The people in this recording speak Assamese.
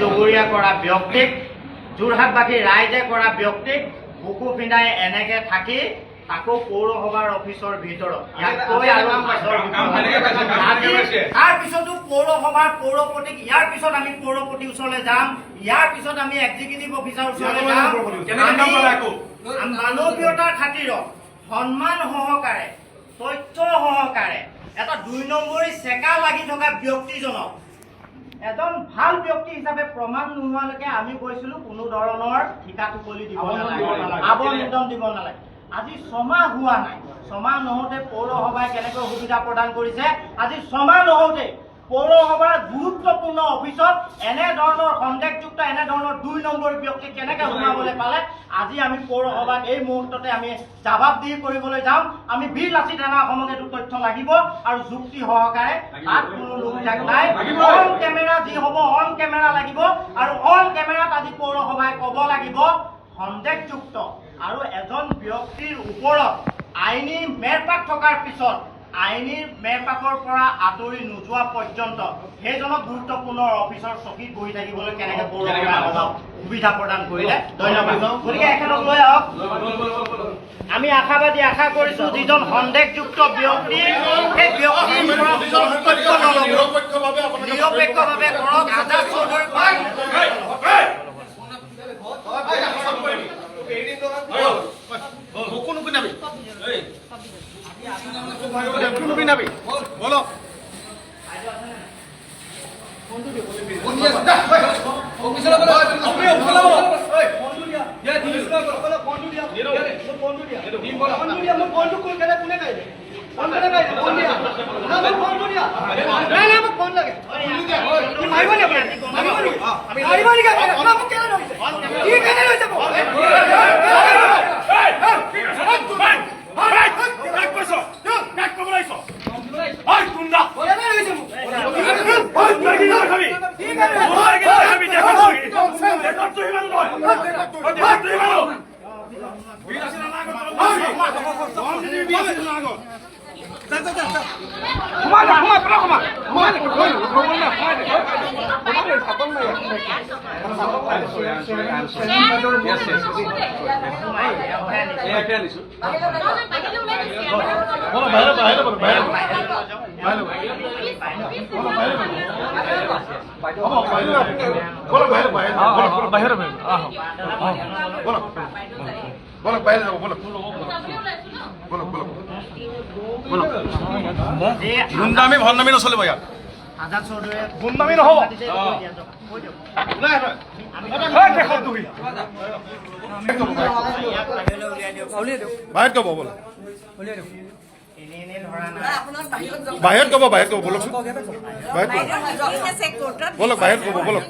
জগৰীয়া কৰা ব্যক্তিক যোৰহাটবাসী ৰাইজে কৰা ব্যক্তিক বুকু পিন্ধাই এনেকে থাকি তাকো পৌৰসভাৰ অফিচৰ ভিতৰত তাৰ পিছতো পৌৰসভাৰ পৌৰপতিক ইয়াৰ পিছত আমি পৌৰপতিৰ ওচৰলৈ যাম, ইয়াৰ পিছত আমি এক্সিকিউটিভ অফিচাৰ ওচৰলৈ যাম। মানৱীয়তাৰ খাতিৰত সন্মান সহকাৰে তথ্য সহকাৰে এটা ২ নম্বৰী চেকা লাগি থকা ব্যক্তিজনক এজন ভাল ব্যক্তি হিচাপে প্ৰমাণ নোহোৱালৈকে আমি কৈছিলো কোনো ধৰণৰ ঠিকা টুপলি দিব নালাগে, আৱণ্টন দিব নালাগে। আজি 6 মাহ হোৱা নাই, 6 মাহ নহওঁতে পৌৰসভাই কেনেকৈ সুবিধা প্ৰদান কৰিছে। আজি 6 মাহ নহওঁতে পৌৰসভাৰ গুৰুত্বপূৰ্ণ অফিচত এনেধৰণৰ সন্দেহযুক্ত এনেধৰণৰ ২ নম্বৰ ব্যক্তি কেনেকৈ সোমাবলৈ পালে। আজি আমি পৌৰসভাক এই মুহূৰ্ততে আমি জবাবদিহি কৰিবলৈ যাম। আমি বীৰ লাচিত থানা সমগ্ৰ তথ্য লাগিব আৰু যুক্তি সহকাৰে তাত কোনো লোকজাক নাই। অন কেমেৰা যি হ'ব অন কেমেৰা লাগিব আৰু অন কেমেৰাত আজি পৌৰসভাই ক'ব লাগিব সন্দেহযুক্ত আৰু এজন ব্যক্তিৰ ওপৰত আইনী মেৰপাক থকাৰ পিছত আইনী মেৰপাকৰ পৰা আঁতৰি নোযোৱা পৰ্যন্ত সেইজনক গুৰুত্বপূৰ্ণ অফিচৰ চকীত বহি থাকিবলৈ কেনেকৈ পৌৰসভাই সুবিধা প্ৰদান কৰিলে। ধন্যবাদ। গতিকে এখনক লৈ আহক। আমি আশাবাদী আশা কৰিছো যিজন সন্দেহযুক্ত ব্যক্তি সেই ব্যক্তিৰ পৰা মন্তব্য নল'ব, নিৰপেক্ষভাৱে কৰক। আজাদ চৌধুৰী বলো গুন্ডামি ভণ্ডামি নচলিব ইয়াত। আজাদ চৌধুৰীয়ে গুন্ডামি নহ'ব। বাহিৰত ক'ব ব'লক, বাহিৰত ক'ব, ব'লকচোন বাহিৰত ক'ব, ব'লক বাহিৰত ক'ব, ব'লক।